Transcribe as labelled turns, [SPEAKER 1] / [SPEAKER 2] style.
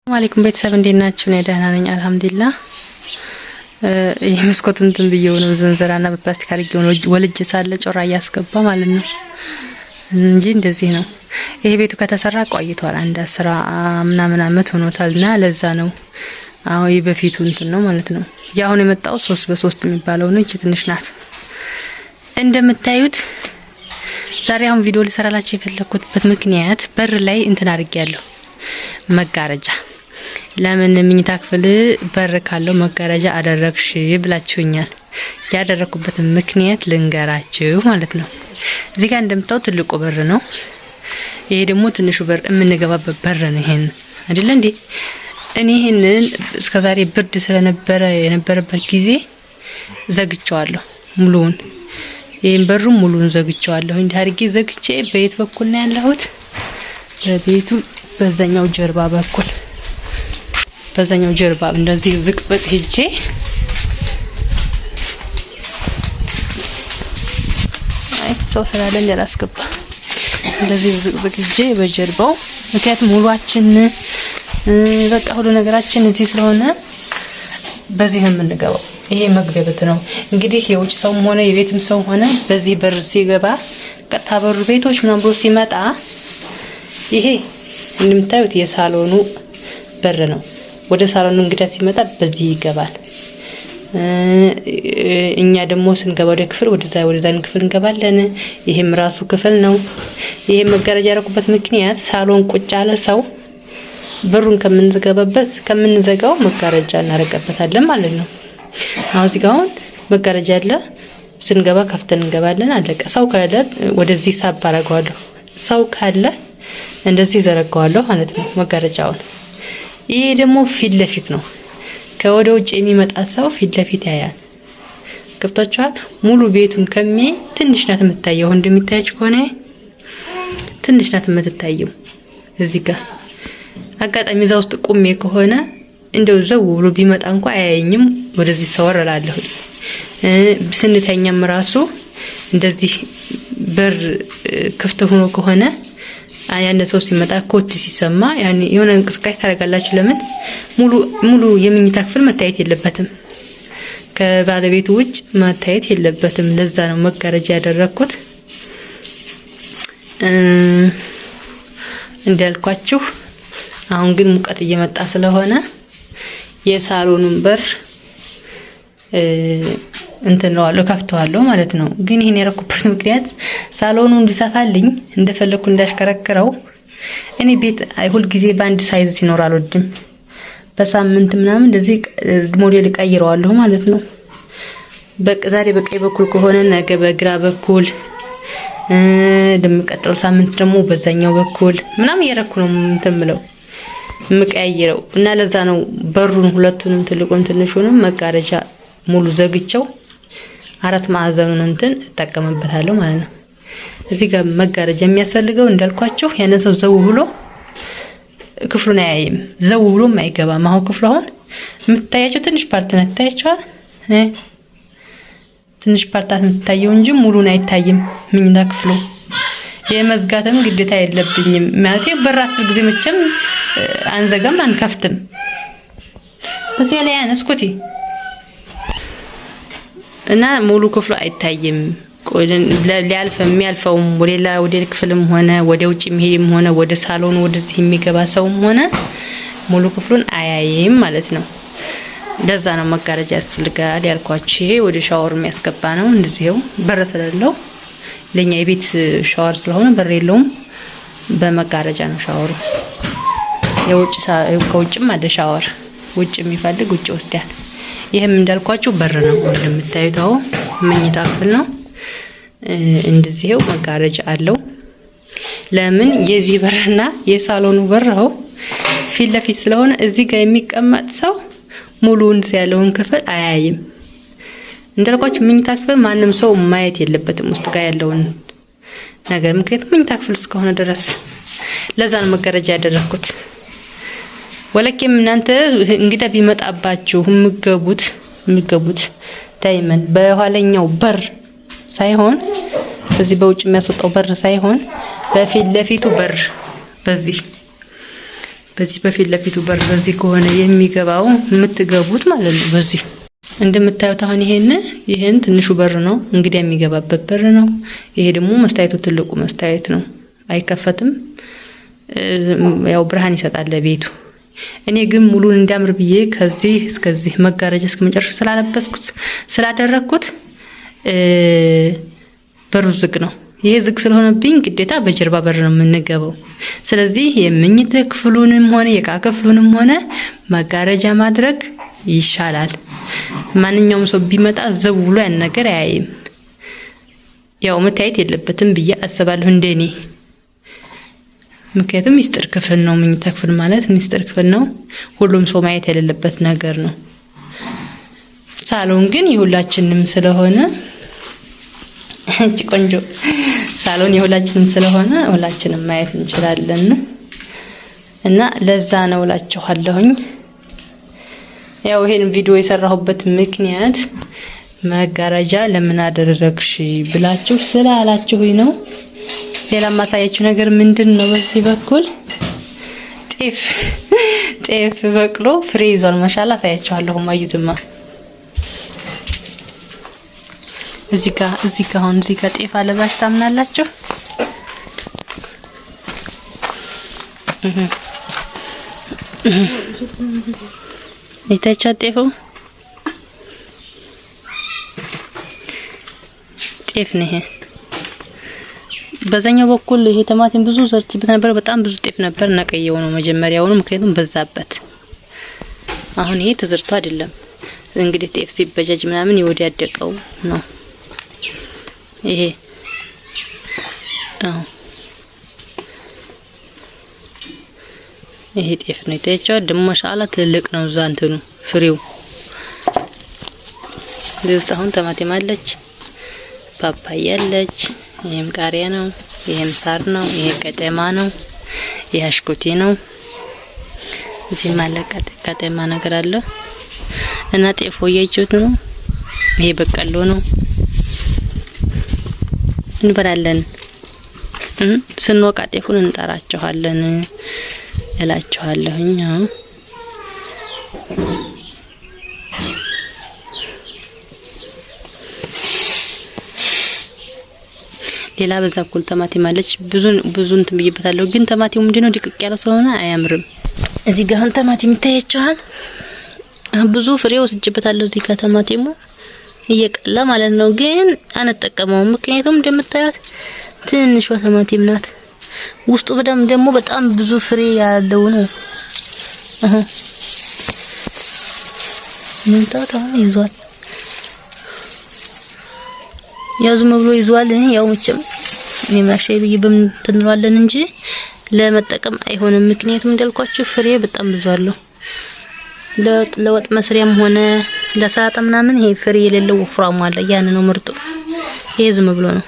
[SPEAKER 1] አለይኩም ቤተሰብ እንዴት ናችሁ? እኔ ደህና ነኝ አልহামዱሊላህ። ይሄ መስኮቱን እንትን ብዬው ነው ዘንዘራና በፕላስቲክ አድርጌው ነው ወልጅ ሳለ ጮራ ያስገባ ማለት ነው እንጂ እንደዚህ ነው። ይሄ ቤቱ ከተሰራ ቆይቷል። አንድ 10 ምናምን አመት ሆኖታልና ለዛ ነው። አሁን በፊቱ እንትን ነው ማለት ነው። ያሁን የመጣው 3 በ3 የሚባለው ነው። እቺ ትንሽ ናት እንደምታዩት። ዛሬ አሁን ቪዲዮ ልሰራላችሁ የፈለኩበት ምክንያት በር ላይ እንትን አድርጌያለሁ መጋረጃ። ለምን ምኝታ ክፍል በር ካለው መጋረጃ አደረግሽ ብላችሁኛል። ያደረኩበት ምክንያት ልንገራችሁ ማለት ነው። እዚህ ጋር እንደምታዩት ትልቁ በር ነው። ይሄ ደግሞ ትንሹ በር የምንገባበት በር ነው። ይሄን አይደል እንዴ? እኔ ይሄንን እስከዛሬ ብርድ ስለነበረ የነበረበት ጊዜ ዘግቼዋለሁ ሙሉውን። ይሄን በሩ ሙሉውን ዘግቼዋለሁ። እንዲህ አድርጌ ዘግቼ በየት በኩል ነው ያለሁት? በቤቱ በዛኛው ጀርባ በኩል በዛኛው ጀርባ እንደዚህ ዝቅዝቅ ሄጄ ሰው ስላለ እንዳላስገባ እንደዚህ ዝቅዝቅ ሄጄ በጀርባው ምክንያቱም ሙሉአችን በቃ ሁሉ ነገራችን እዚህ ስለሆነ በዚህ ነው የምንገባው። ይሄ መግቢያ በት ነው እንግዲህ የውጭ ሰውም ሆነ የቤትም ሰው ሆነ በዚህ በር ሲገባ ቀጥታ በሩ ቤቶች ምናምን ብሎ ሲመጣ ይሄ እንደምታዩት የሳሎኑ በር ነው። ወደ ሳሎኑ እንግዳ ሲመጣ በዚህ ይገባል። እኛ ደግሞ ስንገባ ወደ ክፍል ወደዛን ክፍል እንገባለን። ይሄም ራሱ ክፍል ነው። ይሄ መጋረጃ ያደረኩበት ምክንያት ሳሎን ቁጭ ያለ ሰው በሩን ከምንዘጋው መጋረጃ እናረጋበታለን ማለት ነው። አሁን እዚህ ጋር መጋረጃ አለ። ስንገባ ከፍተን እንገባለን። አለቀ። ሰው ካለ ወደዚህ ሳብ አደርገዋለሁ። ሰው ካለ እንደዚህ ዘረጋዋለሁ ማለት ነው መጋረጃውን። ይሄ ደግሞ ፊት ለፊት ነው። ከወደ ውጭ የሚመጣ ሰው ፊት ለፊት ያያል። ገብታችኋል? ሙሉ ቤቱን ከሚያይ ትንሽ ናት የምትታየው። እንደሚታያችሁ ከሆነ ትንሽ ናት የምትታየው። እዚህ ጋር አጋጣሚ እዛ ውስጥ ቁሜ ከሆነ እንደው ዘው ብሎ ቢመጣ እንኳን አያየኝም። ወደዚህ ሰወራላለሁ። ስንተኛም ራሱ እንደዚህ በር ክፍት ሆኖ ከሆነ ያን ሰው ሲመጣ ኮት ሲሰማ ያኔ የሆነ እንቅስቃሴ ታደርጋላችሁ። ለምን ሙሉ የምኝታ ክፍል መታየት የለበትም። ከባለቤቱ ውጭ መታየት የለበትም። ለዛ ነው መጋረጃ ያደረኩት። እንዳልኳችሁ አሁን ግን ሙቀት እየመጣ ስለሆነ የሳሎኑን በር እንትን ነው ከፍተዋለሁ ማለት ነው። ግን ይሄን ያረኩበት ምክንያት ሳሎኑ እንዲሰፋልኝ እንደፈለኩ እንዳሽከረክረው። እኔ ቤት ሁሉ ጊዜ በአንድ ሳይዝ ሲኖር አልወድም። በሳምንት ምናምን እንደዚህ ሞዴል ቀይረዋለሁ ማለት ነው። ዛሬ በቀኝ በኩል ከሆነ ነገ በግራ በኩል እንደምቀጥለው ሳምንት ደግሞ በዛኛው በኩል ምናምን እያረኩ ነው እንትን ብለው የምቀያይረው እና ለዛ ነው በሩን ሁለቱንም ትልቁን ትንሹንም መጋረጃ ሙሉ ዘግቼው 4 ማዕዘኑን እንትን ተጠቀመበታለሁ ማለት ነው። እዚህ ጋር መጋረጃ የሚያስፈልገው እንዳልኳችሁ ያንን ሰው ዘው ብሎ ክፍሉን አያይም። ዘው ብሎም አይገባም። አሁን ክፍሉ አሁን የምታያቸው ትንሽ ፓርት ነው ታያችኋል። ትንሽ ፓርት የምታየው እንጂ ሙሉን አይታይም። ምኝታ ክፍሉ የመዝጋትም ግዴታ የለብኝም ማለት በራስ ጊዜ መቼም አንዘጋም አንከፍትም። በዚህ ላይ አንስኩቲ እና ሙሉ ክፍሉ አይታይም። ሊያልፍ የሚያልፈውም ወደ ክፍልም ሆነ ወደ ውጭ የሚሄድም ሆነ ወደ ሳሎን ወደዚህ የሚገባ ሰውም ሆነ ሙሉ ክፍሉን አያይም ማለት ነው። ለዛ ነው መጋረጃ ያስፈልጋል ያልኳችሁ። ይሄ ወደ ሻወር የሚያስገባ ነው። እንደዚህው በር ስለሌለው ለኛ የቤት ሻወር ስለሆነ በር የለውም። በመጋረጃ ነው ሻወሩ። ከውጭም አለ ሻወር። ውጭ የሚፈልግ ውጭ ወስዳል። ይሄም እንዳልኳችሁ በር ነው። እንደምታዩት አሁን መኝታ ክፍል ነው። እንደዚህው መጋረጃ አለው። ለምን የዚህ በርና የሳሎኑ በርው ፊት ለፊት ስለሆነ እዚህ ጋር የሚቀመጥ ሰው ሙሉውን ያለውን ክፍል አያይም። እንዳልኳችሁ መኝታ ክፍል ማንም ሰው ማየት የለበትም ውስጥ ጋር ያለውን ነገር፣ ምክንያቱም መኝታ ክፍል እስከሆነ ድረስ። ለዛ ነው መጋረጃ ያደረኩት። ወለከም እናንተ እንግዳ ቢመጣባችሁ የምትገቡት ዳይመን በኋለኛው በር ሳይሆን በዚህ በውጭ የሚያስወጣው በር ሳይሆን በፊት ለፊቱ በር በዚህ በፊት ለፊቱ በር በዚህ ከሆነ የሚገባው የምትገቡት ማለት ነው። በዚህ እንደምታዩት አሁን ይሄን ትንሹ በር ነው እንግዲህ የሚገባበት በር ነው። ይሄ ደግሞ መስታየቱ ትልቁ መስታየት ነው። አይከፈትም፣ ያው ብርሃን ይሰጣል ለቤቱ። እኔ ግን ሙሉን እንዲያምር ብዬ ከዚህ እስከዚህ መጋረጃ እስከመጨረሻ ስላለበስኩት ስላደረኩት በሩ ዝግ ነው። ይሄ ዝግ ስለሆነብኝ ግዴታ በጀርባ በር ነው የምንገባው። ስለዚህ የመኝታ ክፍሉንም ሆነ የዕቃ ክፍሉንም ሆነ መጋረጃ ማድረግ ይሻላል። ማንኛውም ሰው ቢመጣ ዘው ብሎ ያን ነገር አያይም። ያው መታየት የለበትም ብዬ አስባለሁ እንደኔ። ምክንያቱም ሚስጥር ክፍል ነው፣ መኝታ ክፍል ማለት ሚስጥር ክፍል ነው። ሁሉም ሰው ማየት የሌለበት ነገር ነው። ሳሎን ግን የሁላችንም ስለሆነ እቺ ቆንጆ ሳሎን የሁላችንም ስለሆነ ሁላችንም ማየት እንችላለን እና ለዛ ነው እላችኋለሁኝ። ያው ይሄን ቪዲዮ የሰራሁበት ምክንያት መጋረጃ ለምን አደረግሽ ብላችሁ ስላላችሁኝ ነው። ሌላ ማሳያችሁ ነገር ምንድነው? በዚህ በኩል ጤፍ በቅሎ ፍሬ ይዟል። ማሻአላ አሳያችኋለሁ። ማዩትማ እዚህ ጋር አሁን እዚህ ጋር ጤፍ አለባሽ ታምናላችሁ? ይታቻ ጤፍ ነው ይሄ። በዛኛው በኩል ይሄ ቲማቲም ብዙ ዘርችበት ነበር። በጣም ብዙ ጤፍ ነበር። ነቀየው ነው መጀመሪያውኑ፣ ምክንያቱም በዛበት። አሁን ይሄ ተዘርቶ አይደለም እንግዲህ ጤፍ ሲበጃጅ ምናምን ይወዲያደቀው ነው ይሄ። ይሄ ጤፍ ነው የታየው። ደግሞ ማሻአላ ትልቅ ነው ዛንተኑ ፍሬው። ለዚህ አሁን ቲማቲም አለች፣ ፓፓያ አለች፣ ይሄም ቃሪያ ነው፣ ይሄም ሳር ነው፣ ይሄ ቀጠማ ነው፣ ይሄ አሽኮቴ ነው። እዚህ ማለት ቀጠማ ነገር አለ እና ጤፍ ወያይቾት ነው። ይሄ በቀሎ ነው። እንበላለን ስንወቃ ጤፉን እንጠራቸዋለን እላችኋለሁኝ። ሌላ በዛ በኩል ቲማቲም አለች። ብዙ እንትን ብዬበታለሁ፣ ግን ቲማቲሙ ምንድነው ድቅቅ ያለ ስለሆነ አያምርም። እዚህ ጋር አሁን ቲማቲም ይታያችኋል። ብዙ ፍሬ ወስጅበታለሁ። እዚህ ጋር ቲማቲሙ እየቀላ ማለት ነው፣ ግን አንጠቀመውም። ምክንያቱም እንደምታዩት ትንሿ ቲማቲም ናት። ውስጡ ደግሞ በጣም ብዙ ፍሬ ያለው ነው። ምን ታውታው ይዟል፣ ያው ዝም ብሎ ይዟል። ያው መቼም የሚማሻይ ብዬ በምትንሯለን እንጂ ለመጠቀም አይሆንም። ምክንያቱም እንዳልኳችሁ ፍሬ በጣም ብዙ አለው። ለወጥ መስሪያም ሆነ ለሰላጣ ምናምን ይሄ ፍሬ የሌለው ወፍራሙ አለ። ያን ነው ምርጡ። ይሄ ዝም ብሎ ነው።